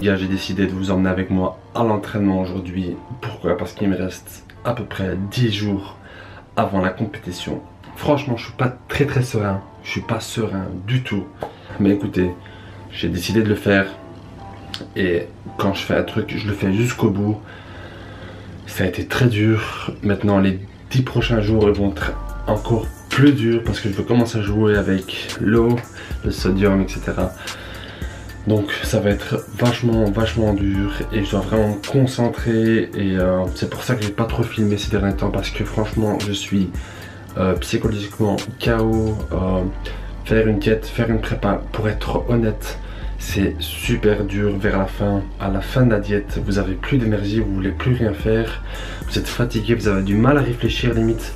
Gars, j'ai décidé de vous emmener avec moi à l'entraînement aujourd'hui. Pourquoi? Parce qu'il me reste à peu près 10 jours avant la compétition. Franchement, je suis pas très serein. Je suis pas serein du tout. Mais écoutez, j'ai décidé de le faire. Et quand je fais un truc, je le fais jusqu'au bout. Ça a été très dur. Maintenant, les 10 prochains jours ils vont être encore plus durs parce que je veux commencer à jouer avec l'eau, le sodium, etc. Donc ça va être vachement dur et je dois vraiment me concentrer. Et c'est pour ça que j'ai pas trop filmé ces derniers temps, parce que franchement je suis psychologiquement KO. Faire une diète, faire une prépa, pour être honnête, c'est super dur vers la fin. À la fin de la diète, vous avez plus d'énergie, vous voulez plus rien faire, vous êtes fatigué, vous avez du mal à réfléchir limite.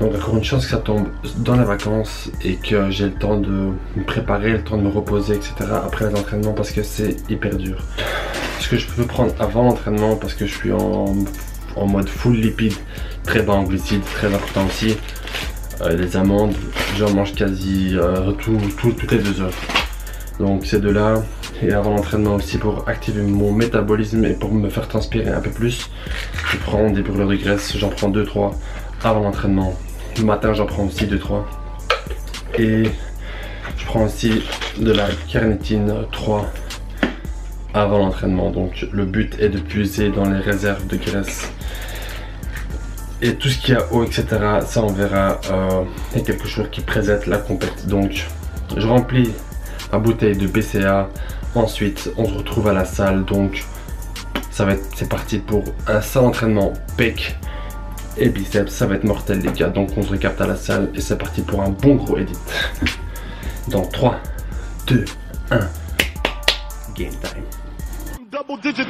Donc encore une chance que ça tombe dans les vacances et que j'ai le temps de me préparer, le temps de me reposer, etc. après les entraînements, parce que c'est hyper dur. Ce que je peux prendre avant l'entraînement, parce que je suis en mode full lipides, très bas en glucides, très important aussi. Les amandes, j'en mange quasi toutes les 2 heures. Donc ces deux-là, et avant l'entraînement aussi pour activer mon métabolisme et pour me faire transpirer un peu plus, je prends des brûleurs de graisse, j'en prends 2-3 avant l'entraînement. Le matin j'en prends aussi 2-3. Et je prends aussi de la carnitine 3 avant l'entraînement. Donc le but est de puiser dans les réserves de graisse. Et tout ce qu'il y a haut, etc. ça on verra il y a quelques jours qui précèdent la compète. Donc je remplis ma bouteille de BCA. Ensuite on se retrouve à la salle. Donc c'est parti pour un sale entraînement pec et biceps, ça va être mortel les gars. Donc on se recapte à la salle et c'est parti pour un bon gros edit. Dans 3, 2, 1, game time. Double digit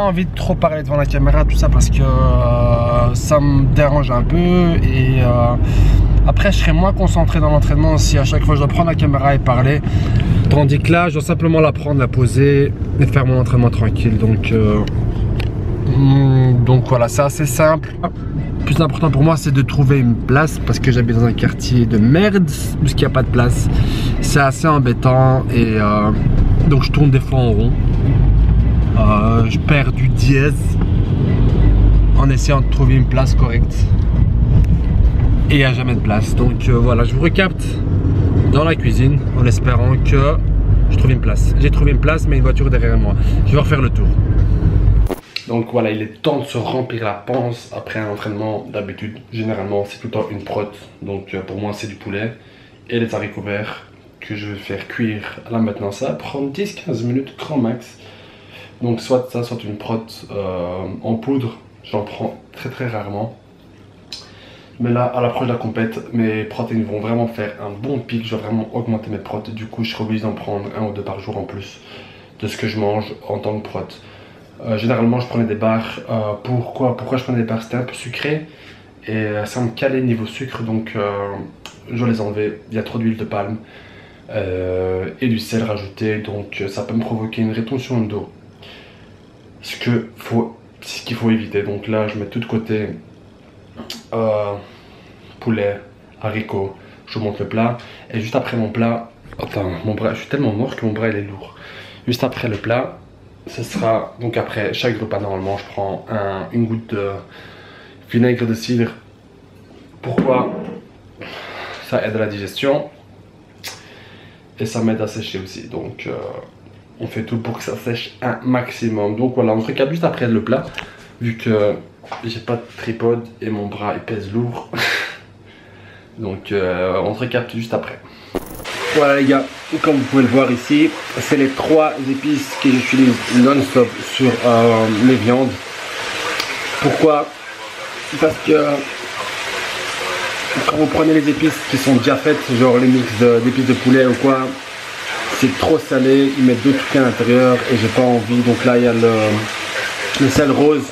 envie de trop parler devant la caméra, tout ça, parce que ça me dérange un peu. Et après, je serai moins concentré dans l'entraînement si à chaque fois je dois prendre la caméra et parler. Tandis que là, je dois simplement la prendre, la poser et faire mon entraînement tranquille. Donc voilà, c'est assez simple. Le plus important pour moi, c'est de trouver une place parce que j'habite dans un quartier de merde où il n'y a pas de place. C'est assez embêtant et donc je tourne des fois en rond. Je perds du dièse en essayant de trouver une place correcte et il n'y a jamais de place. Donc voilà, je vous recapte dans la cuisine en espérant que je trouve une place. J'ai trouvé une place, mais une voiture derrière moi. Je vais refaire le tour. Donc voilà, il est temps de se remplir la panse après un entraînement. D'habitude, généralement, c'est tout le temps une prot. Donc pour moi, c'est du poulet et les haricots verts que je vais faire cuire. Là maintenant, ça va prendre 10-15 minutes grand max. Donc soit ça, soit une prot en poudre. J'en prends très rarement. Mais là, à l'approche de la compète, mes protéines vont vraiment faire un bon pic. Je vais vraiment augmenter mes protes. Du coup, je serai obligé d'en prendre 1 ou 2 par jour en plus de ce que je mange en tant que prot. Généralement, je prenais des barres. Pourquoi je prenais des barres? C'était un peu sucré et ça me calait niveau sucre. Donc, je dois les enlever. Il y a trop d'huile de palme et du sel rajouté. Donc, ça peut me provoquer une rétention d'eau. Ce qu'il faut éviter. Donc là, je mets tout de côté. Poulet, haricots, je vous montre le plat et juste après mon plat, attends, mon bras, je suis tellement mort que mon bras il est lourd. Juste après le plat, ce sera, donc après chaque repas normalement je prends une goutte de vinaigre de cidre. Pourquoi? Ça aide à la digestion et ça m'aide à sécher aussi, donc on fait tout pour que ça sèche un maximum. Donc voilà, on se récap juste après le plat vu que j'ai pas de tripode et mon bras il pèse lourd. Donc on se récapte juste après. Voilà les gars, comme vous pouvez le voir ici, c'est les 3 épices que j'utilise non-stop sur les viandes. Pourquoi? Parce que quand vous prenez les épices qui sont déjà faites, genre les mix d'épices de poulet ou quoi, c'est trop salé, ils mettent d'autres trucs à l'intérieur et j'ai pas envie. Donc là il y a le sel rose.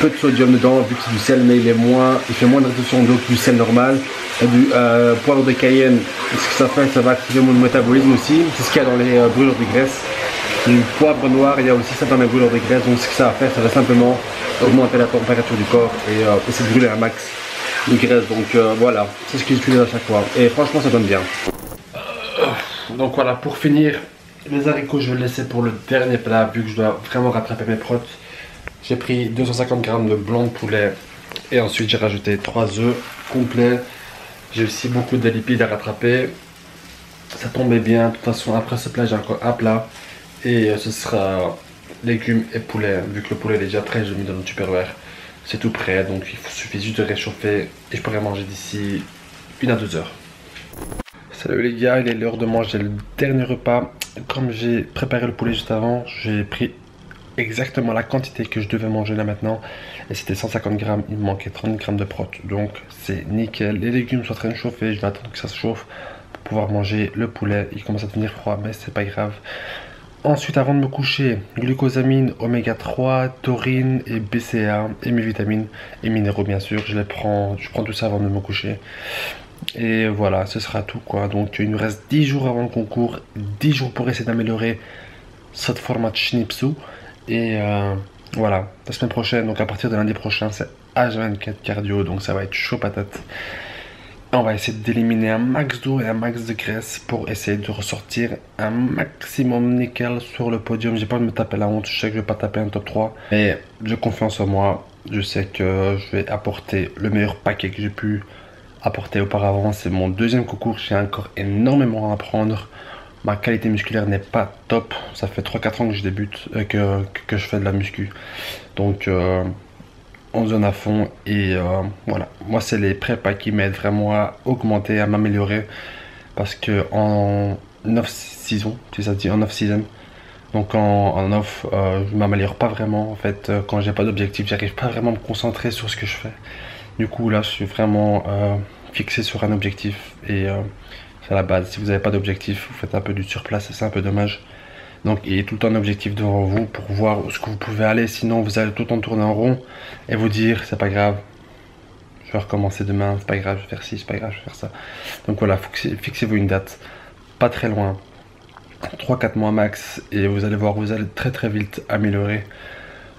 Peu de sodium dedans vu que c'est du sel, mais il fait moins de rétention d'eau que du sel normal. Il y a du poivre de Cayenne. Ce que ça fait, ça va activer mon métabolisme aussi. C'est ce qu'il y a dans les brûlures de graisse. Du poivre noir, il y a aussi ça dans les brûlures de graisse. Donc ce que ça va faire, ça va simplement augmenter la température du corps et essayer de brûler un max de graisse. Donc voilà, c'est ce que j'utilise à chaque fois et franchement ça donne bien. Donc voilà, pour finir, les haricots je vais le laisser pour le dernier plat vu que je dois vraiment rattraper mes protes. J'ai pris 250 g de blanc de poulet et ensuite j'ai rajouté 3 œufs complets. J'ai aussi beaucoup de lipides à rattraper. Ça tombait bien. De toute façon, après ce plat, j'ai encore un plat et ce sera légumes et poulet. Vu que le poulet est déjà prêt, je l'ai mis dans le Tupperware. C'est tout prêt, donc il suffit juste de réchauffer et je pourrai manger d'ici 1 à 2 heures. Salut les gars, il est l'heure de manger le dernier repas. Comme j'ai préparé le poulet juste avant, j'ai pris exactement la quantité que je devais manger là maintenant et c'était 150 g, il me manquait 30 g de prot, donc c'est nickel. Les légumes sont en train de chauffer, je vais attendre que ça se chauffe pour pouvoir manger le poulet. Il commence à devenir froid mais c'est pas grave. Ensuite, avant de me coucher, glucosamine, oméga 3, taurine et BCA et mes vitamines et minéraux bien sûr, je prends tout ça avant de me coucher. Et voilà, ce sera tout quoi. Donc il nous reste 10 jours avant le concours, 10 jours pour essayer d'améliorer cette format de Schnipsu. Et voilà, la semaine prochaine, donc à partir de lundi prochain, c'est H24 cardio, donc ça va être chaud patate. On va essayer d'éliminer un max d'eau et un max de graisse pour essayer de ressortir un maximum nickel sur le podium. J'ai pas envie de me taper la honte, je sais que je vais pas taper un top 3, mais j'ai confiance en moi. Je sais que je vais apporter le meilleur paquet que j'ai pu apporter auparavant. C'est mon deuxième concours, j'ai encore énormément à apprendre. Ma qualité musculaire n'est pas top. Ça fait 3-4 ans que je débute, que je fais de la muscu. Donc on zone à fond et voilà. Moi c'est les prépas qui m'aident vraiment à augmenter, à m'améliorer. Parce que en off-season, si ça se dit en off-season, donc en off, je m'améliore pas vraiment en fait. Quand j'ai pas d'objectif, j'arrive pas vraiment à me concentrer sur ce que je fais. Du coup là je suis vraiment fixé sur un objectif et c'est la base. Si vous n'avez pas d'objectif, vous faites un peu du surplace et c'est un peu dommage. Donc ayez tout le temps un objectif devant vous pour voir où ce que vous pouvez aller. Sinon vous allez tout le temps tourner en rond et vous dire c'est pas grave, je vais recommencer demain, c'est pas grave, je vais faire ci, c'est pas grave, je vais faire ça. Donc voilà, fixez-vous une date, pas très loin, 3-4 mois max, et vous allez voir, vous allez très vite améliorer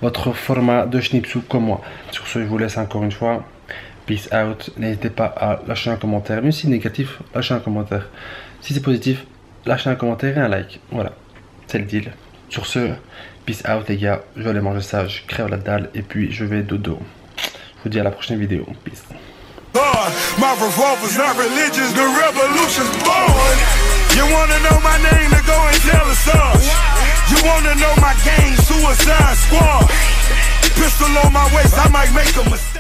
votre format de Schnipsou comme moi. Sur ce, je vous laisse encore une fois. Peace out. N'hésitez pas à lâcher un commentaire. Même si négatif, lâchez un commentaire. Si c'est positif, lâchez un commentaire et un like. Voilà, c'est le deal. Sur ce, peace out les gars. Je vais aller manger ça, je crève la dalle et puis je vais dodo. Je vous dis à la prochaine vidéo. Peace. My revolver's not religious, the revolution's born. You wanna know my name, then go and tell us us. You wanna know my gang, Suicide Squad. Pistol on my waist, I might make a mistake.